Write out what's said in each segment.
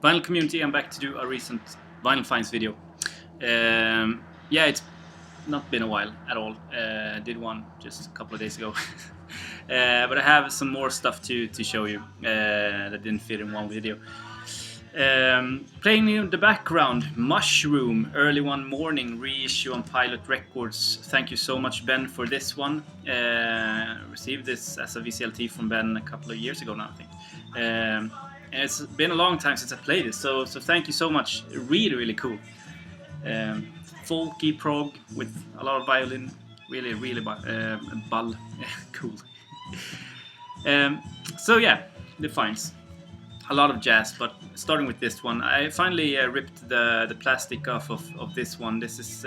Vinyl community, I'm back to do a recent vinyl finds video. Yeah, it's not been a while at all. Did one just a couple of days ago. But I have some more stuff to show you that didn't fit in one video. Playing in the background, Mushroom, Early One Morning, reissue on Pilot Records. Thank you so much, Ben, for this one. Received this as a VCLT from Ben a couple of years ago now, I think. And it's been a long time since I played it, so thank you so much. Really cool. Folky prog with a lot of violin. Really ball. Cool. So yeah, the finds. A lot of jazz, but starting with this one, I finally ripped the plastic off of this one. This is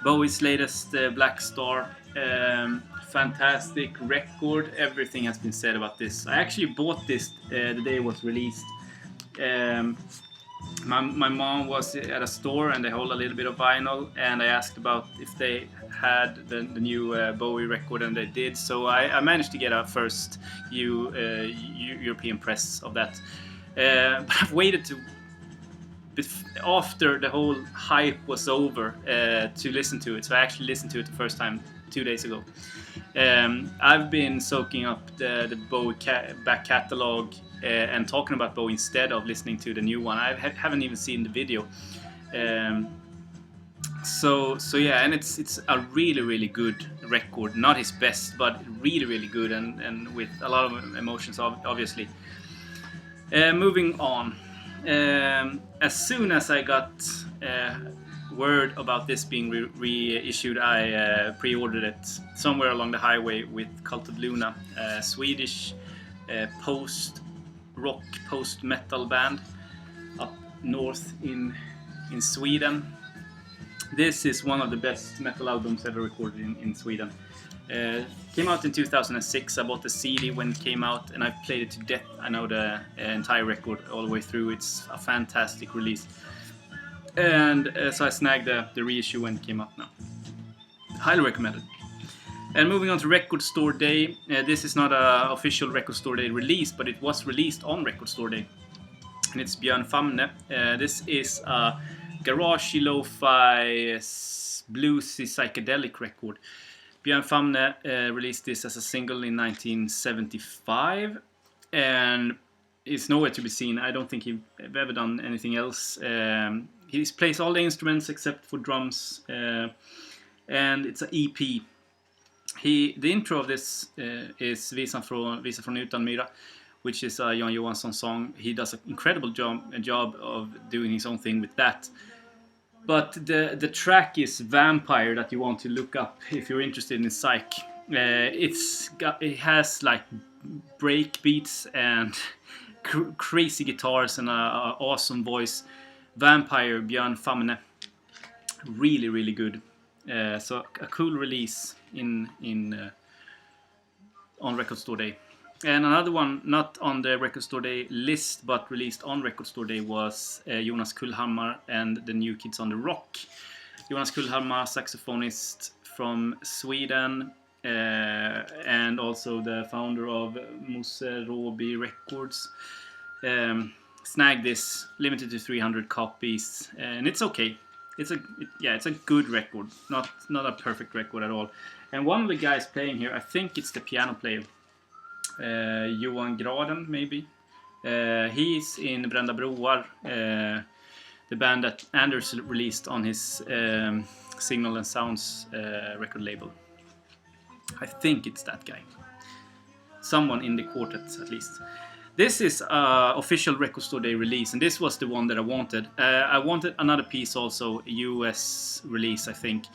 Bowie's latest Black Star. Fantastic record. Everything has been said about this. I actually bought this the day it was released. My mom was at a store and they hold a little bit of vinyl, and I asked about if they had the new Bowie record, and they did. So I managed to get a first European press of that. But I've waited after the whole hype was over to listen to it. So I actually listened to it the first time 2 days ago. I've been soaking up the Bowie back catalog and talking about Bowie instead of listening to the new one. I haven't even seen the video. So yeah, and it's a really good record. Not his best, but really good, and with a lot of emotions, obviously. Moving on. As soon as I got word about this being reissued, I pre-ordered it somewhere along the highway with Cult of Luna, Swedish post-rock, post-metal band up north in Sweden. This is one of the best metal albums ever recorded in Sweden. Came out in 2006. I bought the CD when it came out, and I've played it to death. I know the entire record all the way through. It's a fantastic release. And so I snagged the reissue when it came out now. Highly recommended. And moving on to Record Store Day. This is not an official Record Store Day release, but it was released on Record Store Day. And it's Björn Famne. This is a garagey lo-fi bluesy psychedelic record. Björn Famne released this as a single in 1975, and it's nowhere to be seen. I don't think he's ever done anything else. He plays all the instruments except for drums, and it's an EP. The intro of this is Visa från Utan Myra, which is a Jan Johansson song. He does an incredible job of doing his own thing with that. But the track is Vampire that you want to look up if you're interested in Psyche. It has like break beats and crazy guitars and an awesome voice. Vampire, Björn Famne, really good. So a cool release on Record Store Day. And another one, not on the Record Store Day list, but released on Record Store Day, was Jonas Kullhammar and the New Kids on the Rock. Jonas Kullhammar, saxophonist from Sweden, and also the founder of Moodys Moves Records. Snagged this, limited to 300 copies, and it's okay. It's a good record, not a perfect record at all. And one of the guys playing here, I think it's the piano player. Johan Graden, maybe. He's in Brända Broar, the band that Anders released on his Signal and Sounds record label. I think it's that guy. Someone in the quartet, at least. This is an official Record Store Day release, and this was the one that I wanted. I wanted another piece also, US release, I think,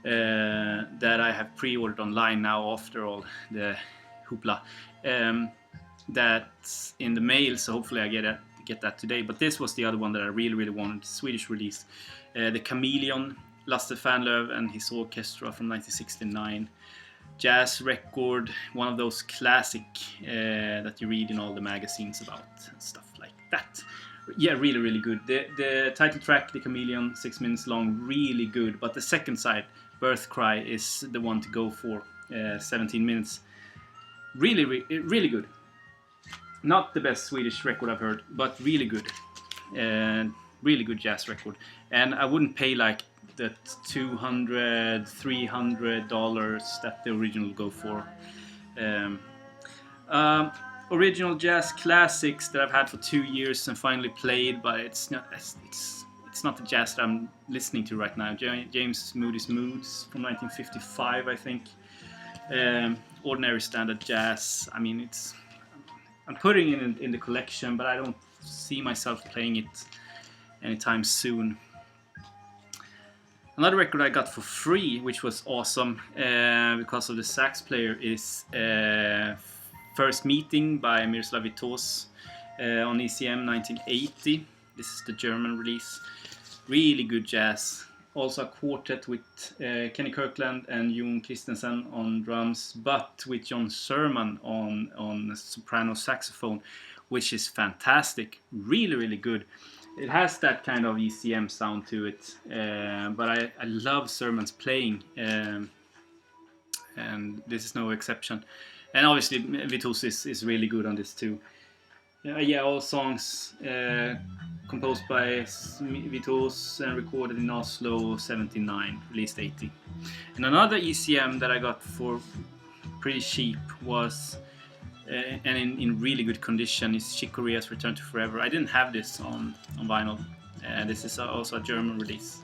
that I have pre-ordered online now after all the hoopla. That's in the mail, so hopefully I get that today. But this was the other one that I really wanted, Swedish release. The Chameleon, Lasse Fanlöv and his orchestra from 1969. Jazz record, one of those classic that you read in all the magazines about and stuff like that. Yeah, really good. The title track, The Chameleon, 6 minutes long, really good. But the second side, Birth Cry, is the one to go for, 17 minutes. Really good. Not the best Swedish record I've heard, but really good. Really good jazz record. And I wouldn't pay like the $200, $300 that the original go for. Original jazz classics that I've had for 2 years and finally played, but it's not the jazz that I'm listening to right now. James Moodys Moves from 1955, I think. Ordinary standard jazz. I mean, I'm putting it in the collection, but I don't see myself playing it anytime soon. Another record I got for free, which was awesome because of the sax player, is First Meeting by Miroslav Vitos on ECM 1980. This is the German release. Really good jazz. Also a quartet with Kenny Kirkland and Jon Christensen on drums, but with John Sermon on soprano saxophone, which is fantastic. Really, really good. It has that kind of ECM sound to it, but I love Sermon's playing, and this is no exception. And obviously Vitos is really good on this too. All songs composed by Vitos and recorded in Oslo 79, released 80. And another ECM that I got for pretty cheap was, and in really good condition, is Chick Corea's Return to Forever. I didn't have this on vinyl. This is also a German release.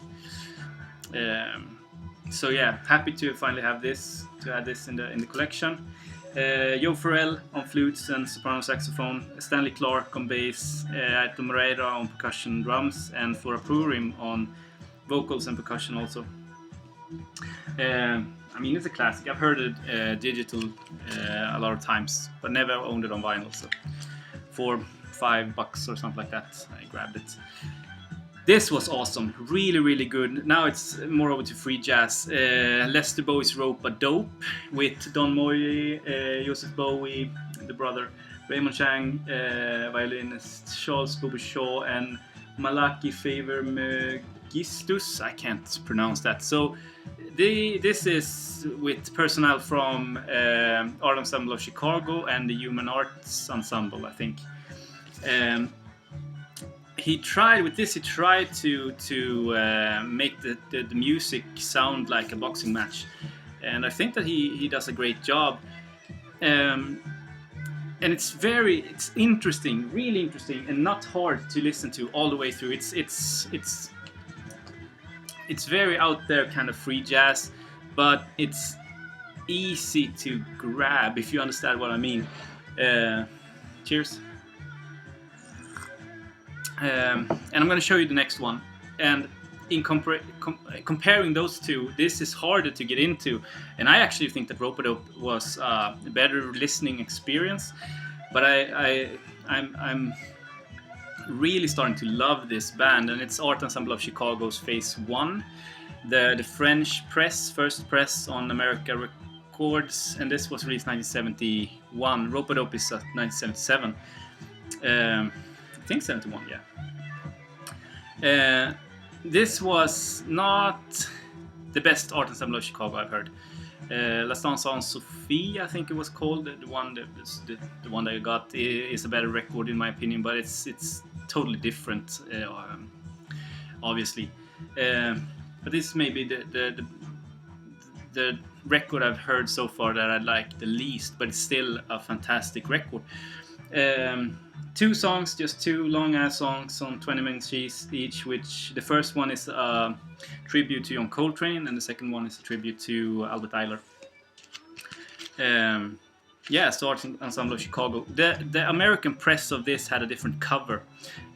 So yeah, happy to finally have this, to add this in the collection. Joe Farrell on flutes and soprano saxophone, Stanley Clark on bass, Aito Moreira on percussion drums, and Flora Purim on vocals and percussion also. I mean, it's a classic. I've heard it digital a lot of times, but never owned it on vinyl. So $4-5 or something like that, I grabbed it. This was awesome, really, really good. Now it's more over to free jazz. Lester Bowie's RopeaDope with Don Moye, Joseph Bowie, the brother, Raymond Chang, violinist Charles Bobby-Shaw, and Malaki Favor Megistus. I can't pronounce that. So this is with personnel from Art Ensemble of Chicago and the Human Arts Ensemble, I think. He tried to make the music sound like a boxing match, and I think that he does a great job. And it's interesting, really interesting, and not hard to listen to all the way through. It's very out there kind of free jazz, but it's easy to grab if you understand what I mean. Cheers. And I'm going to show you the next one, and in comparing those two, this is harder to get into, and I actually think that RopeaDope was a better listening experience, but I'm really starting to love this band, and it's Art Ensemble of Chicago's Phase 1, the French first press on America Records, and this was released 1971. RopeaDope is 1977. I think 71, yeah. This was not the best Art Ensemble of Chicago I've heard. La Stanza en Sophie, I think it was called. The one that I got is a better record in my opinion, but it's totally different, obviously. But this may be the record I've heard so far that I like the least, but it's still a fantastic record. 2 songs, just 2 long-ass songs on 20 minutes each, which the first one is a tribute to John Coltrane, and the second one is a tribute to Albert Ayler. So Art Ensemble of Chicago. The American press of this had a different cover,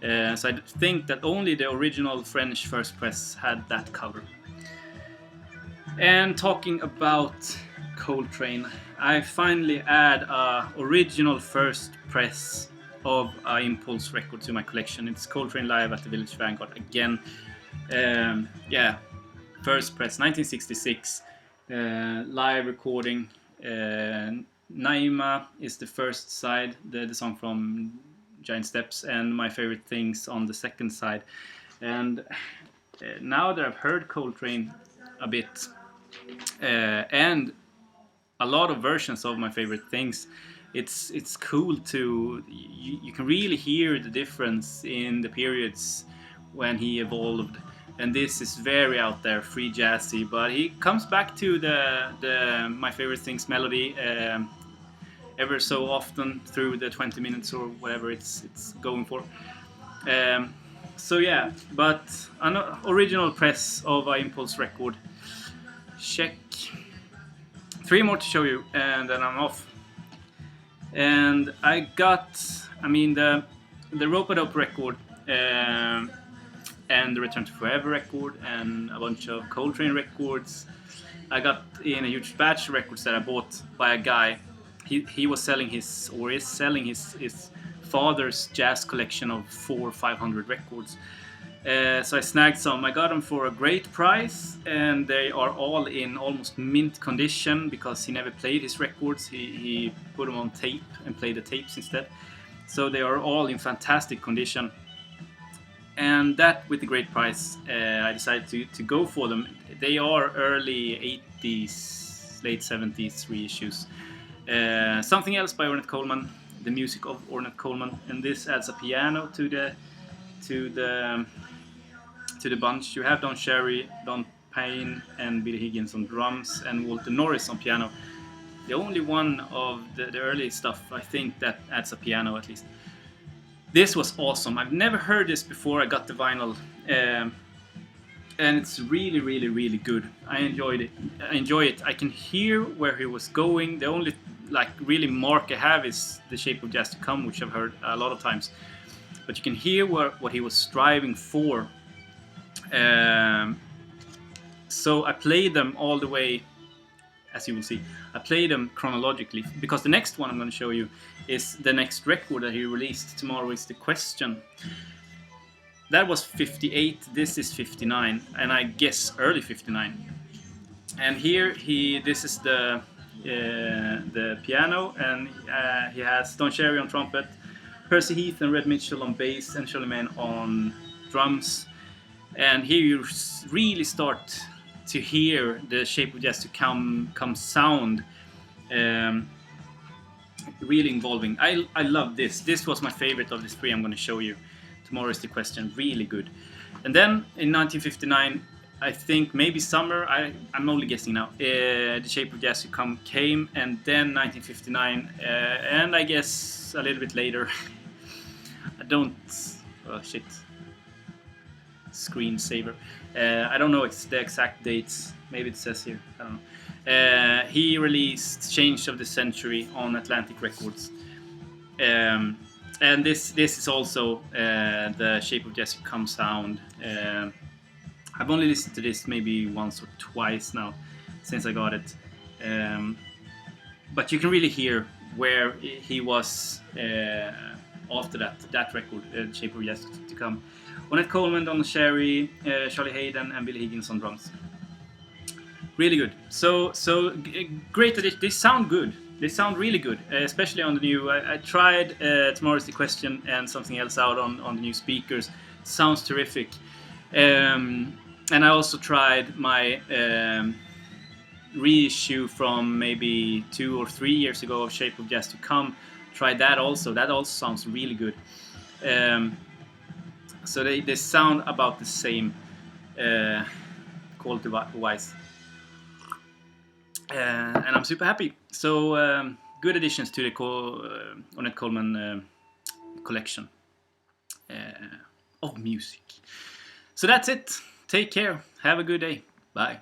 so I think that only the original French first press had that cover. And talking about Coltrane, I finally add a original first press of an Impulse record to my collection. It's Coltrane live at the Village Vanguard again. First press, 1966, live recording. Naima is the first side, the song from Giant Steps, and My Favorite Things on the second side. And now that I've heard Coltrane a bit, and a lot of versions of My Favorite Things, it's cool to you can really hear the difference in the periods when he evolved. And this is very out there, free jazzy, but he comes back to the my favorite things melody ever so often through the 20 minutes or whatever it's going for. So yeah, but an original press of an Impulse record. Check. 3 more to show you, and then I'm off. And I got, I mean, the RopeaDope record, and the Return to Forever record, and a bunch of Coltrane records. I got in a huge batch of records that I bought by a guy. He was selling his, or is selling his father's jazz collection of 400 or 500 records. So I snagged some. I got them for a great price, and they are all in almost mint condition because he never played his records. He put them on tape and played the tapes instead. So they are all in fantastic condition. And that, with the great price, I decided to go for them. They are early 80s, late 70s reissues. Something Else by Ornette Coleman, the music of Ornette Coleman, and this adds a piano to the bunch. You have Don Cherry, Don Payne, and Billy Higgins on drums, and Walter Norris on piano. The only one of the early stuff, I think, that adds a piano at least. This was awesome. I've never heard this before I got the vinyl, and it's really, really, really good. I enjoy it. I can hear where he was going. The only really mark I have is The Shape of Jazz to Come, which I've heard a lot of times. But you can hear what he was striving for. So I played them all the way, as you will see. I played them chronologically because the next one I'm going to show you is the next record that he released. Tomorrow Is the Question. That was 58, this is 59, and I guess early 59. And here this is the piano, and he has Don Cherry on trumpet, Percy Heath and Red Mitchell on bass, and Chameleon on drums. And here you really start to hear the Shape of Jazz to Come sound, really involving. I love this. This was my favorite of the 3 I'm going to show you. Tomorrow Is the Question, really good. And then in 1959, I think maybe summer, I'm only guessing now, The Shape of Jazz to Come came, and then 1959, and I guess a little bit later, screensaver. I don't know the exact dates, maybe it says here, I don't know. He released Change of the Century on Atlantic Records. And this is also the Shape of Jazz to Come sound. I've only listened to this maybe once or twice now since I got it. But you can really hear where he was after that record, Shape of Jazz to Come. Ornette Coleman, Don Cherry, Charlie Hayden, and Billy Higgins on drums. Really good. So great addition. They sound good. They sound really good, especially on the new. I tried Tomorrow Is the Question and Something Else out on the new speakers. Sounds terrific. And I also tried my reissue from maybe 2 or 3 years ago of Shape of Jazz to Come. Tried that also. That also sounds really good. So they sound about the same quality-wise. And I'm super happy. So good additions to the Ornette Coleman collection of music. So that's it. Take care. Have a good day. Bye.